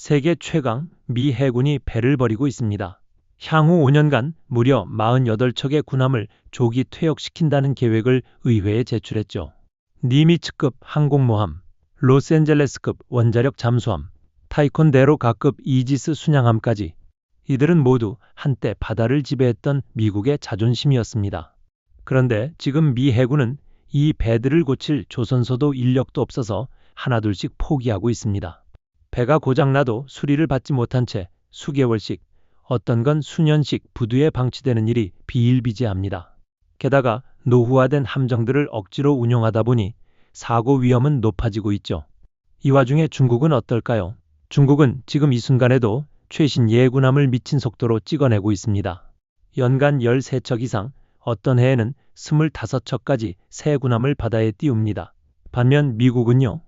세계 최강 미 해군이 배를 벌이고 있습니다. 향후 5년간 무려 48척의 군함을 조기 퇴역시킨다는 계획을 의회에 제출했죠. 니미츠급 항공모함, 로스앤젤레스급 원자력 잠수함, 타이콘데로가급 이지스 순양함까지 이들은 모두 한때 바다를 지배했던 미국의 자존심이었습니다. 그런데 지금 미 해군은 이 배들을 고칠 조선소도 인력도 없어서 하나둘씩 포기하고 있습니다. 배가 고장나도 수리를 받지 못한 채 수개월씩, 어떤 건 수년씩 부두에 방치되는 일이 비일비재합니다. 게다가 노후화된 함정들을 억지로 운용하다 보니 사고 위험은 높아지고 있죠. 이 와중에 중국은 어떨까요? 중국은 지금 이 순간에도 최신 예군함을 미친 속도로 찍어내고 있습니다. 연간 13척 이상, 어떤 해에는 25척까지 새 군함을 바다에 띄웁니다. 반면 미국은요,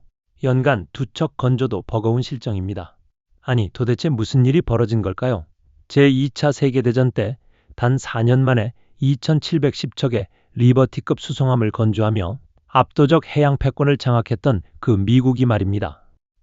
연간 2척 건조도 버거운 실정입니다. 아니, 도대체 무슨 일이 벌어진 걸까요? 제2차 세계대전 때 단 4년 만에 2710척의 리버티급 수송함을 건조하며 압도적 해양 패권을 장악했던 그 미국이 말입니다.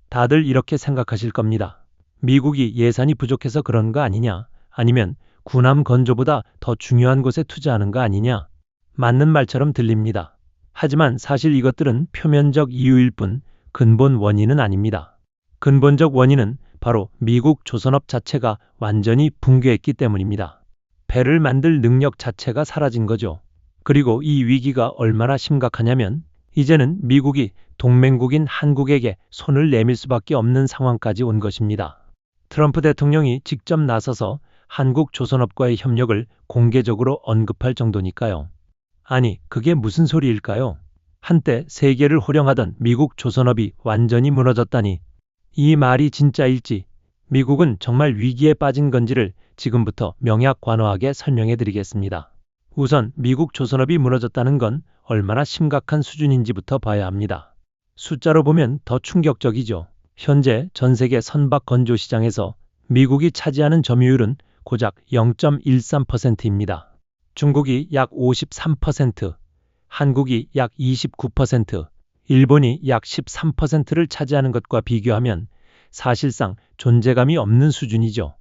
다들 이렇게 생각하실 겁니다. 미국이 예산이 부족해서 그런 거 아니냐? 아니면 군함 건조보다 더 중요한 곳에 투자하는 거 아니냐? 맞는 말처럼 들립니다. 하지만 사실 이것들은 표면적 이유일 뿐 근본 원인은 아닙니다. 근본적 원인은 바로 미국 조선업 자체가 완전히 붕괴했기 때문입니다. 배를 만들 능력 자체가 사라진 거죠. 그리고 이 위기가 얼마나 심각하냐면 이제는 미국이 동맹국인 한국에게 손을 내밀 수밖에 없는 상황까지 온 것입니다. 트럼프 대통령이 직접 나서서 한국 조선업과의 협력을 공개적으로 언급할 정도니까요. 아니, 그게 무슨 소리일까요? 한때 세계를 호령하던 미국 조선업이 완전히 무너졌다니, 이 말이 진짜일지, 미국은 정말 위기에 빠진 건지를 지금부터 명약관화하게 설명해 드리겠습니다. 우선 미국 조선업이 무너졌다는 건 얼마나 심각한 수준인지부터 봐야 합니다. 숫자로 보면 더 충격적이죠. 현재 전 세계 선박 건조 시장에서 미국이 차지하는 점유율은 고작 0.13%입니다. 중국이 약 53%, 한국이 약 29%, 일본이 약 13%를 차지하는 것과 비교하면 사실상 존재감이 없는 수준이죠.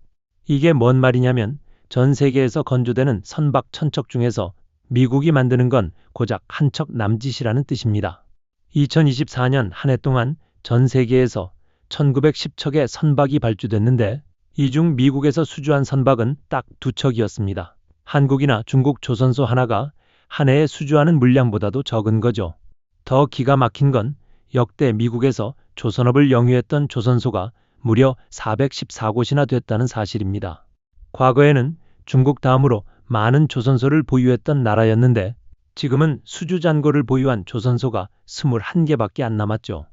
이게 뭔 말이냐면 전 세계에서 건조되는 선박 1000척 중에서 미국이 만드는 건 고작 한 척 남짓이라는 뜻입니다. 2024년 한 해 동안 전 세계에서 1910척의 선박이 발주됐는데 이 중 미국에서 수주한 선박은 딱 2척이었습니다. 한국이나 중국 조선소 하나가 한 해에 수주하는 물량보다도 적은 거죠. 더 기가 막힌 건 역대 미국에서 조선업을 영위했던 조선소가 무려 414곳이나 됐다는 사실입니다. 과거에는 중국 다음으로 많은 조선소를 보유했던 나라였는데 지금은 수주잔고를 보유한 조선소가 21개밖에 안 남았죠.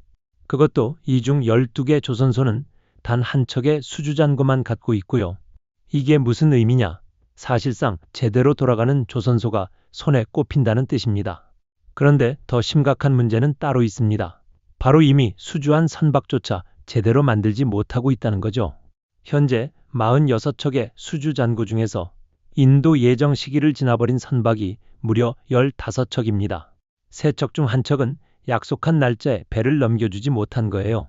그것도 이 중 12개 조선소는 단 한 척의 수주잔고만 갖고 있고요. 이게 무슨 의미냐? 사실상 제대로 돌아가는 조선소가 손에 꼽힌다는 뜻입니다. 그런데 더 심각한 문제는 따로 있습니다. 바로 이미 수주한 선박조차 제대로 만들지 못하고 있다는 거죠. 현재 46척의 수주잔고 중에서 인도 예정 시기를 지나버린 선박이 무려 15척입니다. 3척 중 1척은 약속한 날짜에 배를 넘겨주지 못한 거예요.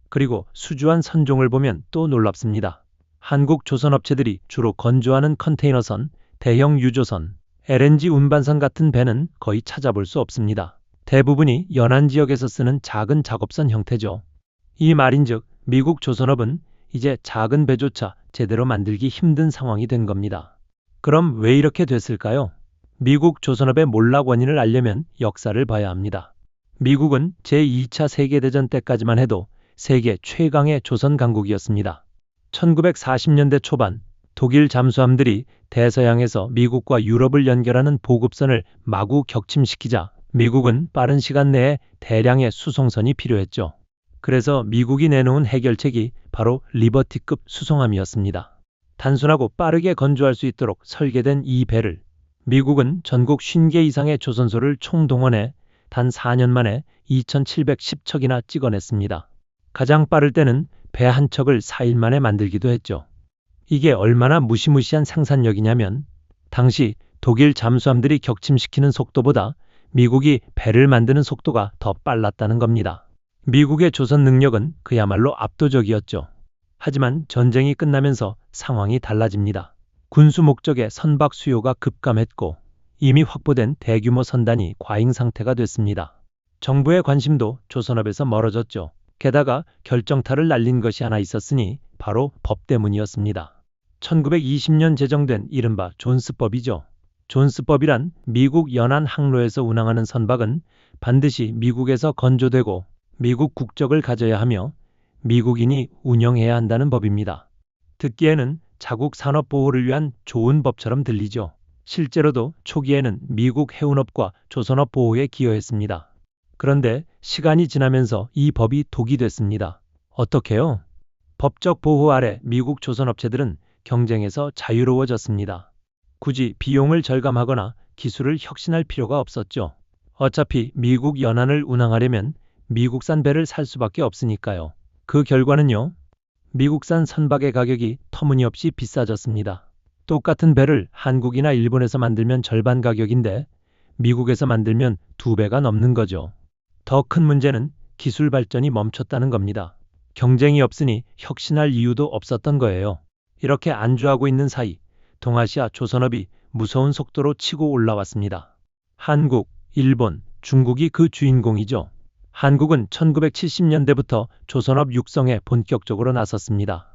그리고 수주한 선종을 보면 또 놀랍습니다. 한국 조선업체들이 주로 건조하는 컨테이너선, 대형 유조선, LNG 운반선 같은 배는 거의 찾아볼 수 없습니다. 대부분이 연안 지역에서 쓰는 작은 작업선 형태죠. 이 말인즉 미국 조선업은 이제 작은 배조차 제대로 만들기 힘든 상황이 된 겁니다. 그럼 왜 이렇게 됐을까요? 미국 조선업의 몰락 원인을 알려면 역사를 봐야 합니다. 미국은 제2차 세계대전 때까지만 해도 세계 최강의 조선 강국이었습니다. 1940년대 초반 독일 잠수함들이 대서양에서 미국과 유럽을 연결하는 보급선을 마구 격침시키자 미국은 빠른 시간 내에 대량의 수송선이 필요했죠. 그래서 미국이 내놓은 해결책이 바로 리버티급 수송함이었습니다. 단순하고 빠르게 건조할 수 있도록 설계된 이 배를 미국은 전국 50개 이상의 조선소를 총동원해 단 4년 만에 2710척이나 찍어냈습니다. 가장 빠를 때는 배 한 척을 4일 만에 만들기도 했죠. 이게 얼마나 무시무시한 생산력이냐면 당시 독일 잠수함들이 격침시키는 속도보다 미국이 배를 만드는 속도가 더 빨랐다는 겁니다. 미국의 조선 능력은 그야말로 압도적이었죠. 하지만 전쟁이 끝나면서 상황이 달라집니다. 군수 목적의 선박 수요가 급감했고 이미 확보된 대규모 선단이 과잉 상태가 됐습니다. 정부의 관심도 조선업에서 멀어졌죠. 게다가 결정타를 날린 것이 하나 있었으니 바로 법 때문이었습니다. 1920년 제정된 이른바 존스법이죠. 존스법이란 미국 연안 항로에서 운항하는 선박은 반드시 미국에서 건조되고 미국 국적을 가져야 하며 미국인이 운영해야 한다는 법입니다. 듣기에는 자국 산업 보호를 위한 좋은 법처럼 들리죠. 실제로도 초기에는 미국 해운업과 조선업 보호에 기여했습니다. 그런데 시간이 지나면서 이 법이 독이 됐습니다. 어떻게요? 법적 보호 아래 미국 조선업체들은 경쟁에서 자유로워졌습니다. 굳이 비용을 절감하거나 기술을 혁신할 필요가 없었죠. 어차피 미국 연안을 운항하려면 미국산 배를 살 수밖에 없으니까요. 그 결과는요. 미국산 선박의 가격이 터무니없이 비싸졌습니다. 똑같은 배를 한국이나 일본에서 만들면 절반 가격인데 미국에서 만들면 2배가 넘는 거죠. 더 큰 문제는 기술 발전이 멈췄다는 겁니다. 경쟁이 없으니 혁신할 이유도 없었던 거예요. 이렇게 안주하고 있는 사이 동아시아 조선업이 무서운 속도로 치고 올라왔습니다. 한국, 일본, 중국이 그 주인공이죠. 한국은 1970년대부터 조선업 육성에 본격적으로 나섰습니다.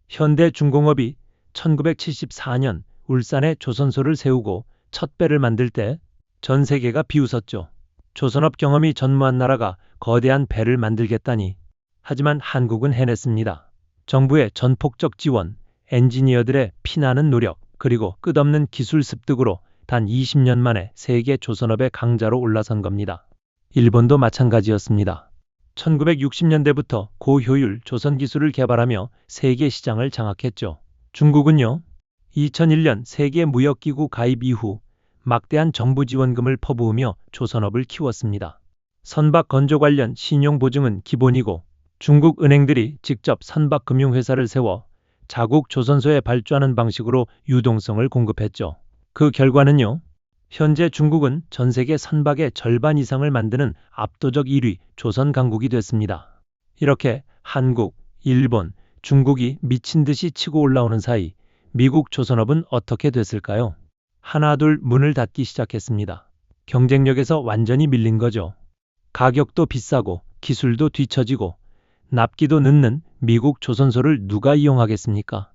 현대중공업이 1974년 울산에 조선소를 세우고 첫 배를 만들 때 전 세계가 비웃었죠. 조선업 경험이 전무한 나라가 거대한 배를 만들겠다니. 하지만 한국은 해냈습니다. 정부의 전폭적 지원, 엔지니어들의 피나는 노력, 그리고 끝없는 기술 습득으로 단 20년 만에 세계 조선업의 강자로 올라선 겁니다. 일본도 마찬가지였습니다. 1960년대부터 고효율 조선 기술을 개발하며 세계 시장을 장악했죠. 중국은요. 2001년 세계무역기구 가입 이후 막대한 정부 지원금을 퍼부으며 조선업을 키웠습니다. 선박 건조 관련 신용 보증은 기본이고 중국 은행들이 직접 선박금융회사를 세워 자국 조선소에 발주하는 방식으로 유동성을 공급했죠. 그 결과는요. 현재 중국은 전 세계 선박의 절반 이상을 만드는 압도적 1위 조선 강국이 됐습니다. 이렇게 한국, 일본, 중국이 미친 듯이 치고 올라오는 사이 미국 조선업은 어떻게 됐을까요? 하나둘 문을 닫기 시작했습니다. 경쟁력에서 완전히 밀린 거죠. 가격도 비싸고 기술도 뒤처지고 납기도 늦는 미국 조선소를 누가 이용하겠습니까?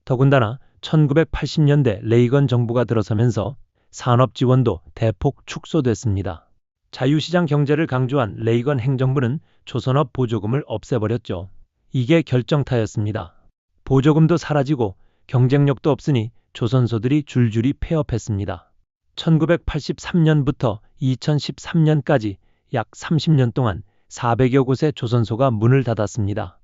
더군다나 1980년대 레이건 정부가 들어서면서 산업 지원도 대폭 축소됐습니다. 자유시장 경제를 강조한 레이건 행정부는 조선업 보조금을 없애버렸죠. 이게 결정타였습니다. 보조금도 사라지고 경쟁력도 없으니 조선소들이 줄줄이 폐업했습니다. 1983년부터 2013년까지 약 30년 동안 400여 곳의 조선소가 문을 닫았습니다.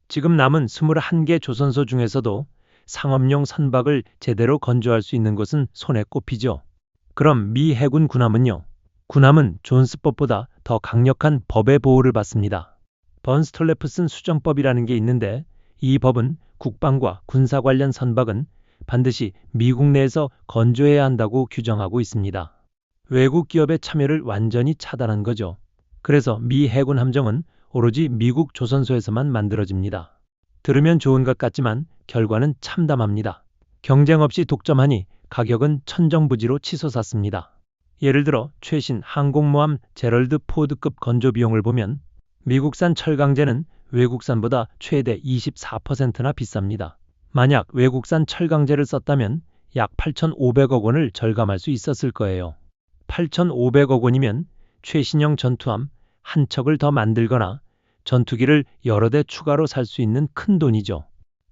지금 남은 21개 조선소 중에서도 상업용 선박을 제대로 건조할 수 있는 곳은 손에 꼽히죠. 그럼 미 해군 군함은요? 군함은 존스법보다 더 강력한 법의 보호를 받습니다. 번스톨레프슨 수정법이라는 게 있는데 이 법은 국방과 군사 관련 선박은 반드시 미국 내에서 건조해야 한다고 규정하고 있습니다. 외국 기업의 참여를 완전히 차단한 거죠. 그래서 미 해군 함정은 오로지 미국 조선소에서만 만들어집니다. 들으면 좋은 것 같지만 결과는 참담합니다. 경쟁 없이 독점하니 가격은 천정부지로 치솟았습니다. 예를 들어 최신 항공모함 제럴드 포드급 건조 비용을 보면 미국산 철강제는 외국산보다 최대 24%나 비쌉니다. 만약 외국산 철강제를 썼다면 약 8,500억 원을 절감할 수 있었을 거예요. 8,500억 원이면 최신형 전투함 한 척을 더 만들거나 전투기를 여러 대 추가로 살 수 있는 큰 돈이죠.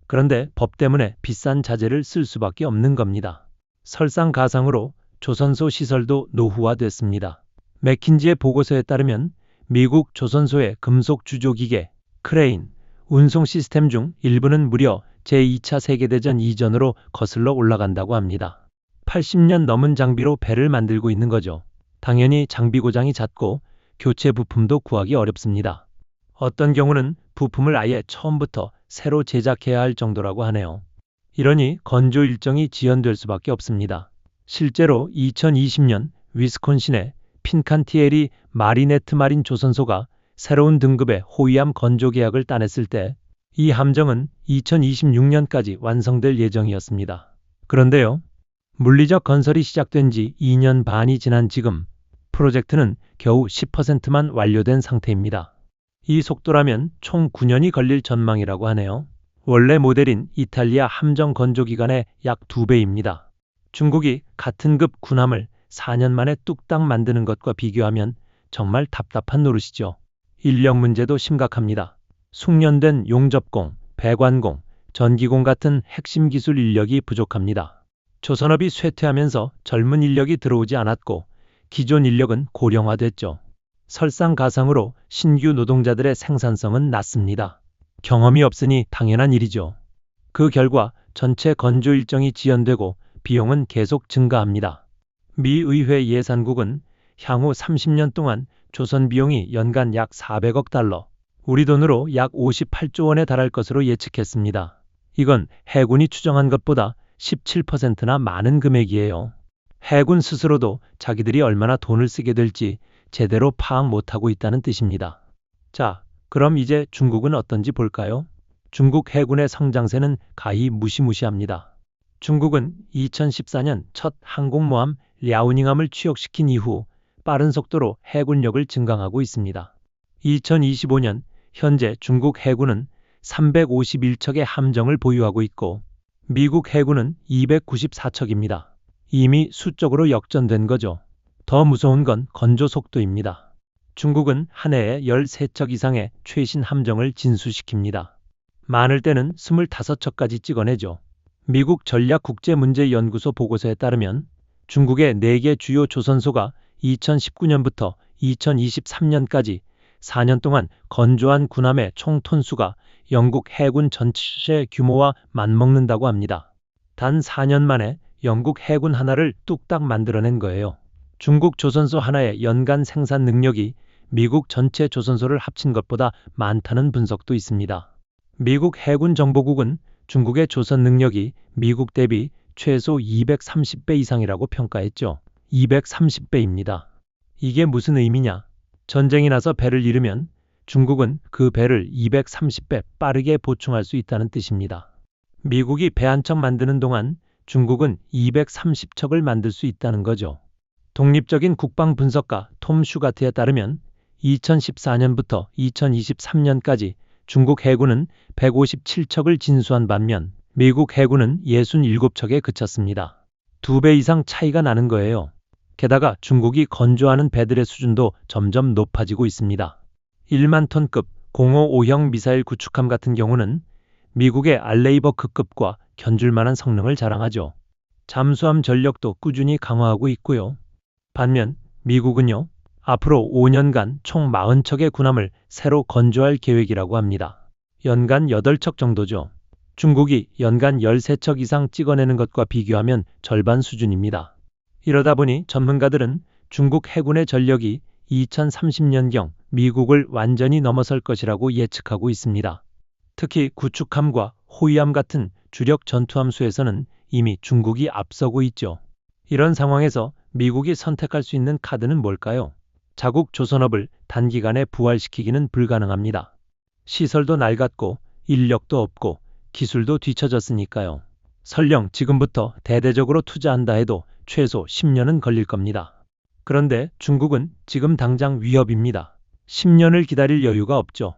그런데 법 때문에 비싼 자재를 쓸 수밖에 없는 겁니다. 설상가상으로 조선소 시설도 노후화됐습니다. 맥킨지의 보고서에 따르면 미국 조선소의 금속 주조기계, 크레인, 운송 시스템 중 일부는 무려 제2차 세계대전 이전으로 거슬러 올라간다고 합니다. 80년 넘은 장비로 배를 만들고 있는 거죠. 당연히 장비 고장이 잦고 교체 부품도 구하기 어렵습니다. 어떤 경우는 부품을 아예 처음부터 새로 제작해야 할 정도라고 하네요. 이러니 건조 일정이 지연될 수밖에 없습니다. 실제로 2020년 위스콘신의 핀칸티에리 마리네트 마린 조선소가 새로운 등급의 호위함 건조 계약을 따냈을 때 이 함정은 2026년까지 완성될 예정이었습니다. 그런데요, 물리적 건설이 시작된 지 2년 반이 지난 지금 프로젝트는 겨우 10%만 완료된 상태입니다. 이 속도라면 총 9년이 걸릴 전망이라고 하네요. 원래 모델인 이탈리아 함정 건조 기간의 약 2배입니다. 중국이 같은 급 군함을 4년 만에 뚝딱 만드는 것과 비교하면 정말 답답한 노릇이죠. 인력 문제도 심각합니다. 숙련된 용접공, 배관공, 전기공 같은 핵심 기술 인력이 부족합니다. 조선업이 쇠퇴하면서 젊은 인력이 들어오지 않았고 기존 인력은 고령화됐죠. 설상가상으로 신규 노동자들의 생산성은 낮습니다. 경험이 없으니 당연한 일이죠. 그 결과 전체 건조 일정이 지연되고 비용은 계속 증가합니다. 미 의회 예산국은 향후 30년 동안 조선 비용이 연간 약 400억 달러, 우리 돈으로 약 58조 원에 달할 것으로 예측했습니다. 이건 해군이 추정한 것보다 17%나 많은 금액이에요. 해군 스스로도 자기들이 얼마나 돈을 쓰게 될지 제대로 파악 못하고 있다는 뜻입니다. 자, 그럼 이제 중국은 어떤지 볼까요? 중국 해군의 성장세는 가히 무시무시합니다. 중국은 2014년 첫 항공모함 랴오닝함을 취역시킨 이후 빠른 속도로 해군력을 증강하고 있습니다. 2025년 현재 중국 해군은 351척의 함정을 보유하고 있고 미국 해군은 294척입니다. 이미 수적으로 역전된 거죠. 더 무서운 건 건조 속도입니다. 중국은 한 해에 13척 이상의 최신 함정을 진수시킵니다. 많을 때는 25척까지 찍어내죠. 미국 전략국제문제연구소 보고서에 따르면 중국의 4개 주요 조선소가 2019년부터 2023년까지 4년 동안 건조한 군함의 총 톤수가 영국 해군 전체 규모와 맞먹는다고 합니다. 단 4년 만에 영국 해군 하나를 뚝딱 만들어낸 거예요. 중국 조선소 하나의 연간 생산 능력이 미국 전체 조선소를 합친 것보다 많다는 분석도 있습니다. 미국 해군 정보국은 중국의 조선 능력이 미국 대비 최소 230배 이상이라고 평가했죠. 230배입니다. 이게 무슨 의미냐? 전쟁이 나서 배를 잃으면 중국은 그 배를 230배 빠르게 보충할 수 있다는 뜻입니다. 미국이 배 한 척 만드는 동안 중국은 230척을 만들 수 있다는 거죠. 독립적인 국방 분석가 톰 슈가트에 따르면 2014년부터 2023년까지 중국 해군은 157척을 진수한 반면 미국 해군은 67척에 그쳤습니다. 2배 이상 차이가 나는 거예요. 게다가 중국이 건조하는 배들의 수준도 점점 높아지고 있습니다. 1만 톤급 055형 미사일 구축함 같은 경우는 미국의 알레이버크급과 견줄 만한 성능을 자랑하죠. 잠수함 전력도 꾸준히 강화하고 있고요. 반면 미국은요, 앞으로 5년간 총 40척의 군함을 새로 건조할 계획이라고 합니다. 연간 8척 정도죠. 중국이 연간 13척 이상 찍어내는 것과 비교하면 절반 수준입니다. 이러다 보니 전문가들은 중국 해군의 전력이 2030년경 미국을 완전히 넘어설 것이라고 예측하고 있습니다. 특히 구축함과 호위함 같은 주력 전투함수에서는 이미 중국이 앞서고 있죠. 이런 상황에서 미국이 선택할 수 있는 카드는 뭘까요? 자국 조선업을 단기간에 부활시키기는 불가능합니다. 시설도 낡았고 인력도 없고 기술도 뒤처졌으니까요. 설령 지금부터 대대적으로 투자한다 해도 최소 10년은 걸릴 겁니다. 그런데 중국은 지금 당장 위협입니다. 10년을 기다릴 여유가 없죠.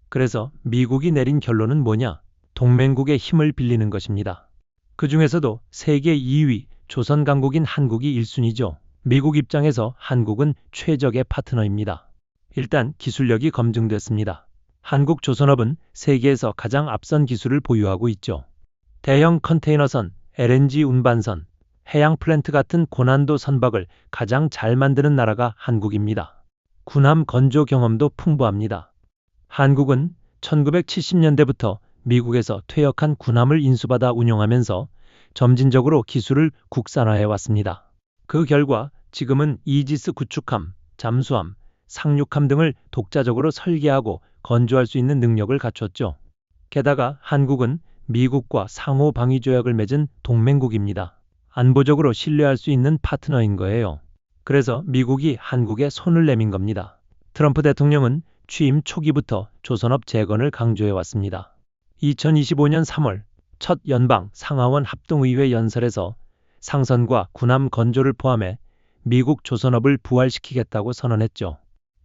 그래서 미국이 내린 결론은 뭐냐? 동맹국의 힘을 빌리는 것입니다. 그 중에서도 세계 2위 조선 강국인 한국이 1순위죠. 미국 입장에서 한국은 최적의 파트너입니다. 일단 기술력이 검증됐습니다. 한국 조선업은 세계에서 가장 앞선 기술을 보유하고 있죠. 대형 컨테이너선, LNG 운반선, 해양 플랜트 같은 고난도 선박을 가장 잘 만드는 나라가 한국입니다. 군함 건조 경험도 풍부합니다. 한국은 1970년대부터 미국에서 퇴역한 군함을 인수받아 운용하면서 점진적으로 기술을 국산화해 왔습니다. 그 결과 지금은 이지스 구축함, 잠수함, 상륙함 등을 독자적으로 설계하고 건조할 수 있는 능력을 갖췄죠. 게다가 한국은 미국과 상호 방위 조약을 맺은 동맹국입니다. 안보적으로 신뢰할 수 있는 파트너인 거예요. 그래서 미국이 한국에 손을 내민 겁니다. 트럼프 대통령은 취임 초기부터 조선업 재건을 강조해 왔습니다. 2025년 3월 첫 연방 상하원 합동의회 연설에서 상선과 군함 건조를 포함해 미국 조선업을 부활시키겠다고 선언했죠.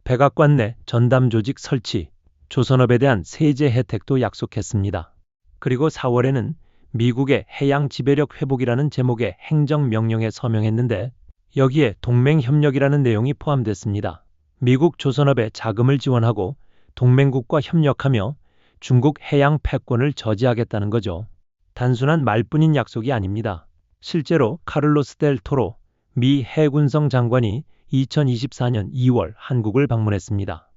백악관 내 전담 조직 설치, 조선업에 대한 세제 혜택도 약속했습니다. 그리고 4월에는 미국의 해양 지배력 회복이라는 제목의 행정명령에 서명했는데 여기에 동맹협력이라는 내용이 포함됐습니다. 미국 조선업에 자금을 지원하고 동맹국과 협력하며 중국 해양 패권을 저지하겠다는 거죠. 단순한 말뿐인 약속이 아닙니다. 실제로 카를로스 델 토로 미 해군성 장관이 2024년 2월 한국을 방문했습니다.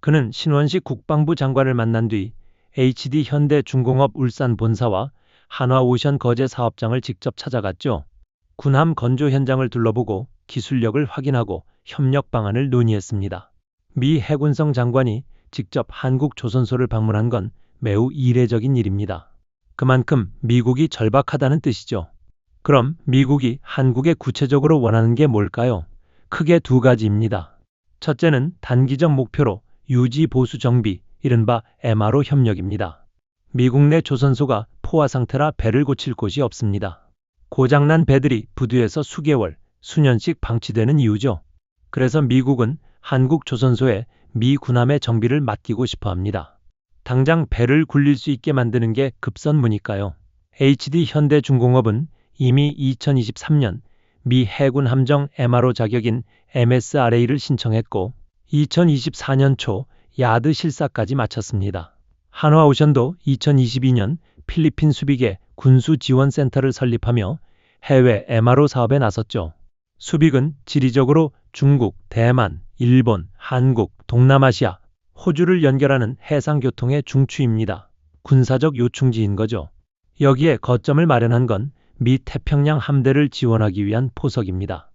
그는 신원식 국방부 장관을 만난 뒤 HD 현대중공업 울산 본사와 한화오션 거제 사업장을 직접 찾아갔죠. 군함 건조 현장을 둘러보고 기술력을 확인하고 협력 방안을 논의했습니다. 미 해군성 장관이 직접 한국 조선소를 방문한 건 매우 이례적인 일입니다. 그만큼 미국이 절박하다는 뜻이죠. 그럼 미국이 한국에 구체적으로 원하는 게 뭘까요? 크게 두 가지입니다. 첫째는 단기적 목표로 유지 보수 정비, 이른바 MRO 협력입니다. 미국 내 조선소가 포화 상태라 배를 고칠 곳이 없습니다. 고장난 배들이 부두에서 수개월, 수년씩 방치되는 이유죠. 그래서 미국은 한국 조선소에 미 군함의 정비를 맡기고 싶어 합니다. 당장 배를 굴릴 수 있게 만드는 게 급선무니까요. HD 현대중공업은 이미 2023년 미 해군 함정 MRO 자격인 MSRA를 신청했고 2024년 초 야드 실사까지 마쳤습니다. 한화오션도 2022년 필리핀 수빅에 군수지원센터를 설립하며 해외 MRO 사업에 나섰죠. 수빅은 지리적으로 중국, 대만, 일본, 한국, 동남아시아, 호주를 연결하는 해상교통의 중추입니다. 군사적 요충지인 거죠. 여기에 거점을 마련한 건 미 태평양 함대를 지원하기 위한 포석입니다.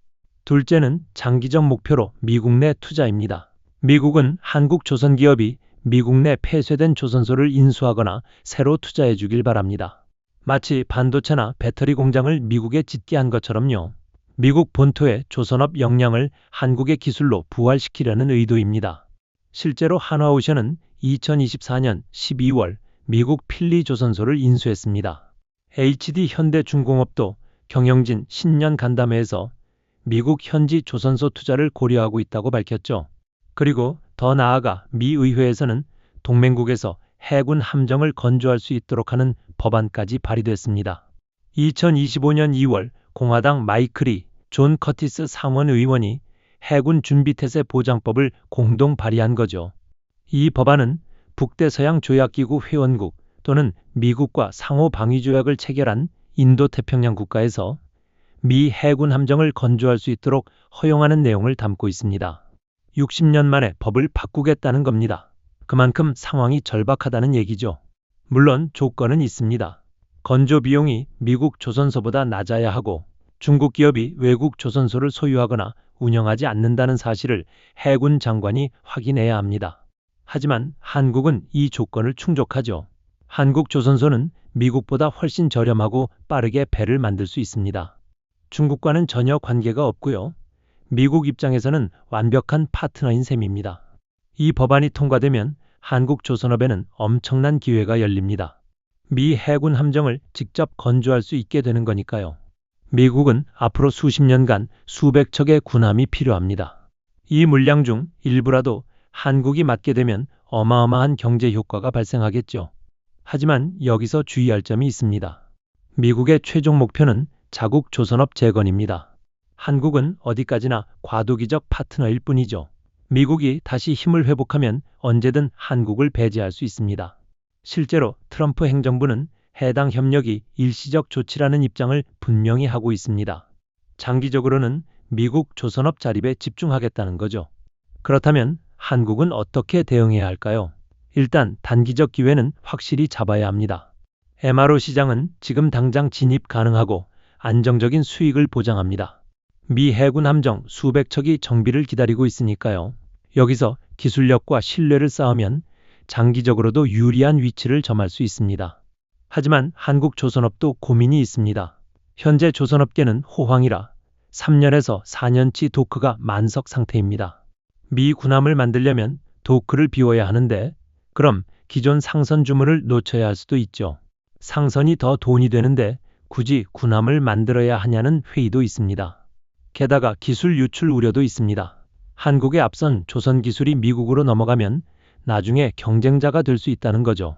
둘째는 장기적 목표로 미국 내 투자입니다. 미국은 한국 조선기업이 미국 내 폐쇄된 조선소를 인수하거나 새로 투자해 주길 바랍니다. 마치 반도체나 배터리 공장을 미국에 짓게 한 것처럼요. 미국 본토의 조선업 역량을 한국의 기술로 부활시키려는 의도입니다. 실제로 한화오션은 2024년 12월 미국 필리 조선소를 인수했습니다. HD 현대중공업도 경영진 신년 간담회에서 미국 현지 조선소 투자를 고려하고 있다고 밝혔죠. 그리고 더 나아가 미 의회에서는 동맹국에서 해군 함정을 건조할 수 있도록 하는 법안까지 발의됐습니다. 2025년 2월 공화당 마이클 리, 존 커티스 상원 의원이 해군 준비태세 보장법을 공동 발의한 거죠. 이 법안은 북대서양 조약기구 회원국 또는 미국과 상호 방위 조약을 체결한 인도태평양 국가에서 미 해군 함정을 건조할 수 있도록 허용하는 내용을 담고 있습니다. 60년 만에 법을 바꾸겠다는 겁니다. 그만큼 상황이 절박하다는 얘기죠. 물론 조건은 있습니다. 건조 비용이 미국 조선소보다 낮아야 하고 중국 기업이 외국 조선소를 소유하거나 운영하지 않는다는 사실을 해군 장관이 확인해야 합니다. 하지만 한국은 이 조건을 충족하죠. 한국 조선소는 미국보다 훨씬 저렴하고 빠르게 배를 만들 수 있습니다. 중국과는 전혀 관계가 없고요. 미국 입장에서는 완벽한 파트너인 셈입니다. 이 법안이 통과되면 한국 조선업에는 엄청난 기회가 열립니다. 미 해군 함정을 직접 건조할 수 있게 되는 거니까요. 미국은 앞으로 수십 년간 수백 척의 군함이 필요합니다. 이 물량 중 일부라도 한국이 맡게 되면 어마어마한 경제 효과가 발생하겠죠. 하지만 여기서 주의할 점이 있습니다. 미국의 최종 목표는 자국 조선업 재건입니다. 한국은 어디까지나 과도기적 파트너일 뿐이죠. 미국이 다시 힘을 회복하면 언제든 한국을 배제할 수 있습니다. 실제로 트럼프 행정부는 해당 협력이 일시적 조치라는 입장을 분명히 하고 있습니다. 장기적으로는 미국 조선업 자립에 집중하겠다는 거죠. 그렇다면 한국은 어떻게 대응해야 할까요? 일단 단기적 기회는 확실히 잡아야 합니다. MRO 시장은 지금 당장 진입 가능하고 안정적인 수익을 보장합니다. 미 해군 함정 수백 척이 정비를 기다리고 있으니까요. 여기서 기술력과 신뢰를 쌓으면 장기적으로도 유리한 위치를 점할 수 있습니다. 하지만 한국 조선업도 고민이 있습니다. 현재 조선업계는 호황이라 3년에서 4년치 도크가 만석 상태입니다. 미 군함을 만들려면 도크를 비워야 하는데 그럼 기존 상선 주문을 놓쳐야 할 수도 있죠. 상선이 더 돈이 되는데 굳이 군함을 만들어야 하냐는 회의도 있습니다. 게다가 기술 유출 우려도 있습니다. 한국의 앞선 조선 기술이 미국으로 넘어가면 나중에 경쟁자가 될 수 있다는 거죠.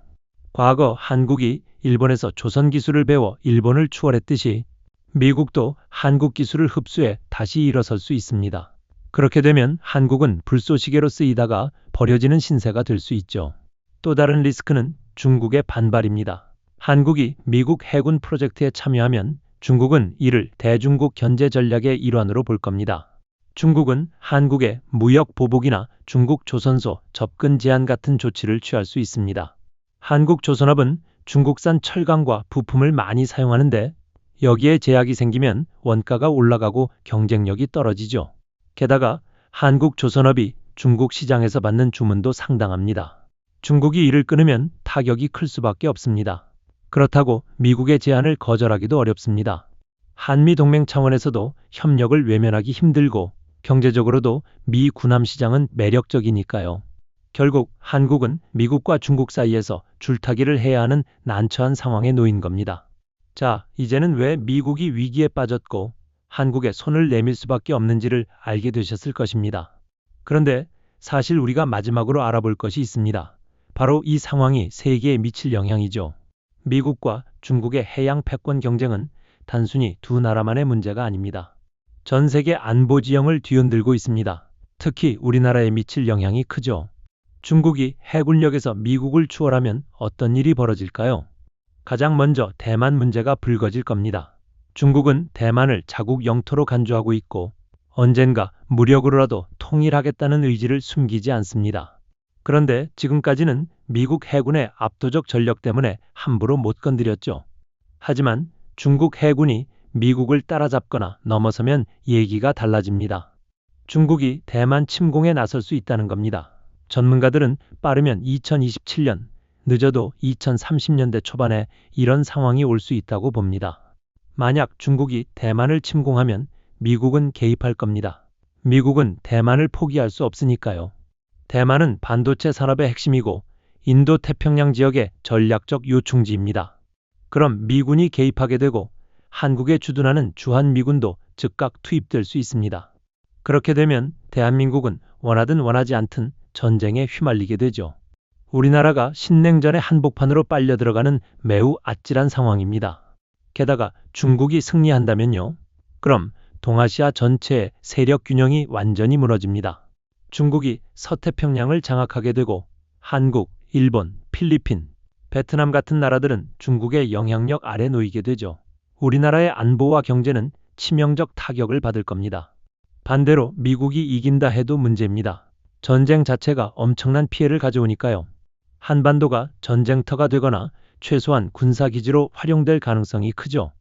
과거 한국이 일본에서 조선 기술을 배워 일본을 추월했듯이 미국도 한국 기술을 흡수해 다시 일어설 수 있습니다. 그렇게 되면 한국은 불쏘시개로 쓰이다가 버려지는 신세가 될 수 있죠. 또 다른 리스크는 중국의 반발입니다. 한국이 미국 해군 프로젝트에 참여하면 중국은 이를 대중국 견제 전략의 일환으로 볼 겁니다. 중국은 한국의 무역 보복이나 중국 조선소 접근 제한 같은 조치를 취할 수 있습니다. 한국조선업은 중국산 철강과 부품을 많이 사용하는데 여기에 제약이 생기면 원가가 올라가고 경쟁력이 떨어지죠. 게다가 한국조선업이 중국 시장에서 받는 주문도 상당합니다. 중국이 이를 끊으면 타격이 클 수밖에 없습니다. 그렇다고 미국의 제안을 거절하기도 어렵습니다. 한미동맹 차원에서도 협력을 외면하기 힘들고 경제적으로도 미 군함 시장은 매력적이니까요. 결국 한국은 미국과 중국 사이에서 줄타기를 해야 하는 난처한 상황에 놓인 겁니다. 자, 이제는 왜 미국이 위기에 빠졌고 한국에 손을 내밀 수밖에 없는지를 알게 되셨을 것입니다. 그런데 사실 우리가 마지막으로 알아볼 것이 있습니다. 바로 이 상황이 세계에 미칠 영향이죠. 미국과 중국의 해양 패권 경쟁은 단순히 두 나라만의 문제가 아닙니다. 전 세계 안보 지형을 뒤흔들고 있습니다. 특히 우리나라에 미칠 영향이 크죠. 중국이 해군력에서 미국을 추월하면 어떤 일이 벌어질까요? 가장 먼저 대만 문제가 불거질 겁니다. 중국은 대만을 자국 영토로 간주하고 있고 언젠가 무력으로라도 통일하겠다는 의지를 숨기지 않습니다. 그런데 지금까지는 미국 해군의 압도적 전력 때문에 함부로 못 건드렸죠. 하지만 중국 해군이 미국을 따라잡거나 넘어서면 얘기가 달라집니다. 중국이 대만 침공에 나설 수 있다는 겁니다. 전문가들은 빠르면 2027년, 늦어도 2030년대 초반에 이런 상황이 올 수 있다고 봅니다. 만약 중국이 대만을 침공하면 미국은 개입할 겁니다. 미국은 대만을 포기할 수 없으니까요. 대만은 반도체 산업의 핵심이고 인도 태평양 지역의 전략적 요충지입니다. 그럼 미군이 개입하게 되고 한국에 주둔하는 주한미군도 즉각 투입될 수 있습니다. 그렇게 되면 대한민국은 원하든 원하지 않든 전쟁에 휘말리게 되죠. 우리나라가 신냉전의 한복판으로 빨려 들어가는 매우 아찔한 상황입니다. 게다가 중국이 승리한다면요. 그럼 동아시아 전체의 세력 균형이 완전히 무너집니다. 중국이 서태평양을 장악하게 되고 한국, 일본, 필리핀, 베트남 같은 나라들은 중국의 영향력 아래 놓이게 되죠. 우리나라의 안보와 경제는 치명적 타격을 받을 겁니다. 반대로 미국이 이긴다 해도 문제입니다. 전쟁 자체가 엄청난 피해를 가져오니까요. 한반도가 전쟁터가 되거나 최소한 군사기지로 활용될 가능성이 크죠.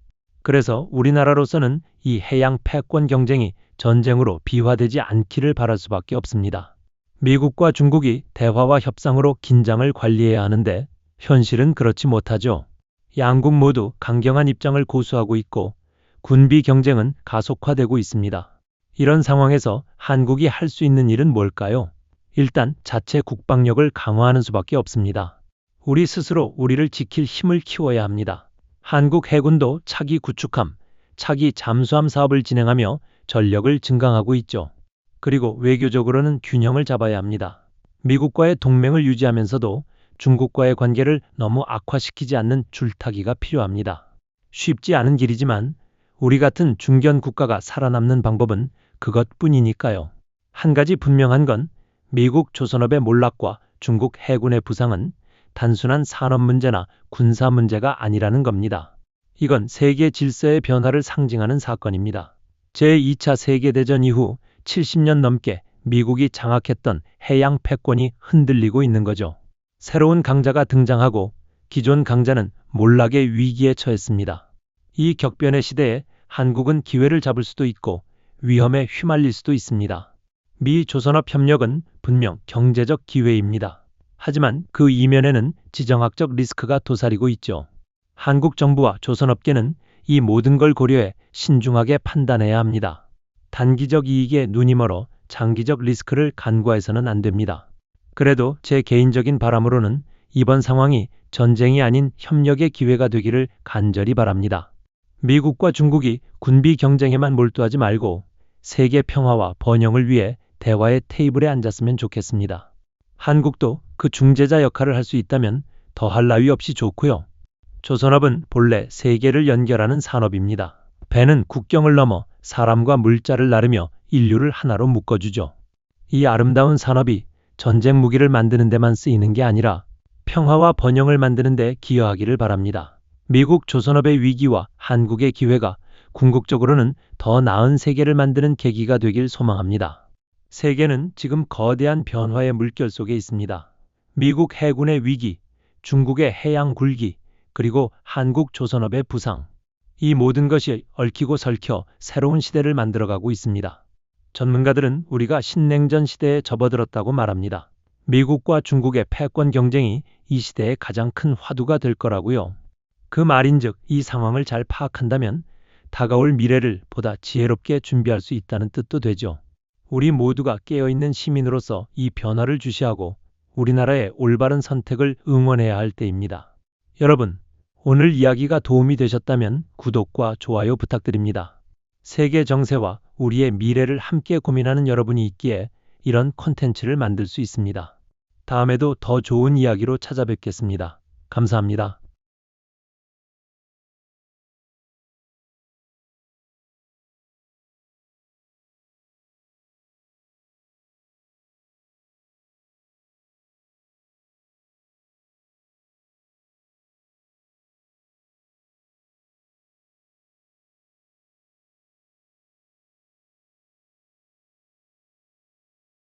그래서 우리나라로서는 이 해양 패권 경쟁이 전쟁으로 비화되지 않기를 바랄 수밖에 없습니다. 미국과 중국이 대화와 협상으로 긴장을 관리해야 하는데 현실은 그렇지 못하죠. 양국 모두 강경한 입장을 고수하고 있고 군비 경쟁은 가속화되고 있습니다. 이런 상황에서 한국이 할 수 있는 일은 뭘까요? 일단 자체 국방력을 강화하는 수밖에 없습니다. 우리 스스로 우리를 지킬 힘을 키워야 합니다. 한국 해군도 차기 구축함, 차기 잠수함 사업을 진행하며 전력을 증강하고 있죠. 그리고 외교적으로는 균형을 잡아야 합니다. 미국과의 동맹을 유지하면서도 중국과의 관계를 너무 악화시키지 않는 줄타기가 필요합니다. 쉽지 않은 길이지만 우리 같은 중견 국가가 살아남는 방법은 그것뿐이니까요. 한 가지 분명한 건 미국 조선업의 몰락과 중국 해군의 부상은 단순한 산업 문제나 군사 문제가 아니라는 겁니다. 이건 세계 질서의 변화를 상징하는 사건입니다. 제2차 세계대전 이후 70년 넘게 미국이 장악했던 해양 패권이 흔들리고 있는 거죠. 새로운 강자가 등장하고 기존 강자는 몰락의 위기에 처했습니다. 이 격변의 시대에 한국은 기회를 잡을 수도 있고 위험에 휘말릴 수도 있습니다. 미 조선업 협력은 분명 경제적 기회입니다. 하지만 그 이면에는 지정학적 리스크가 도사리고 있죠. 한국 정부와 조선업계는 이 모든 걸 고려해 신중하게 판단해야 합니다. 단기적 이익에 눈이 멀어 장기적 리스크를 간과해서는 안 됩니다. 그래도 제 개인적인 바람으로는 이번 상황이 전쟁이 아닌 협력의 기회가 되기를 간절히 바랍니다. 미국과 중국이 군비 경쟁에만 몰두하지 말고 세계 평화와 번영을 위해 대화의 테이블에 앉았으면 좋겠습니다. 한국도 그 중재자 역할을 할 수 있다면 더할 나위 없이 좋고요. 조선업은 본래 세계를 연결하는 산업입니다. 배는 국경을 넘어 사람과 물자를 나르며 인류를 하나로 묶어주죠. 이 아름다운 산업이 전쟁 무기를 만드는 데만 쓰이는 게 아니라 평화와 번영을 만드는 데 기여하기를 바랍니다. 미국 조선업의 위기와 한국의 기회가 궁극적으로는 더 나은 세계를 만드는 계기가 되길 소망합니다. 세계는 지금 거대한 변화의 물결 속에 있습니다. 미국 해군의 위기, 중국의 해양 굴기, 그리고 한국 조선업의 부상. 이 모든 것이 얽히고 설켜 새로운 시대를 만들어가고 있습니다. 전문가들은 우리가 신냉전 시대에 접어들었다고 말합니다. 미국과 중국의 패권 경쟁이 이 시대의 가장 큰 화두가 될 거라고요. 그 말인즉 이 상황을 잘 파악한다면 다가올 미래를 보다 지혜롭게 준비할 수 있다는 뜻도 되죠. 우리 모두가 깨어있는 시민으로서 이 변화를 주시하고 우리나라의 올바른 선택을 응원해야 할 때입니다. 여러분, 오늘 이야기가 도움이 되셨다면 구독과 좋아요 부탁드립니다. 세계 정세와 우리의 미래를 함께 고민하는 여러분이 있기에 이런 콘텐츠를 만들 수 있습니다. 다음에도 더 좋은 이야기로 찾아뵙겠습니다. 감사합니다.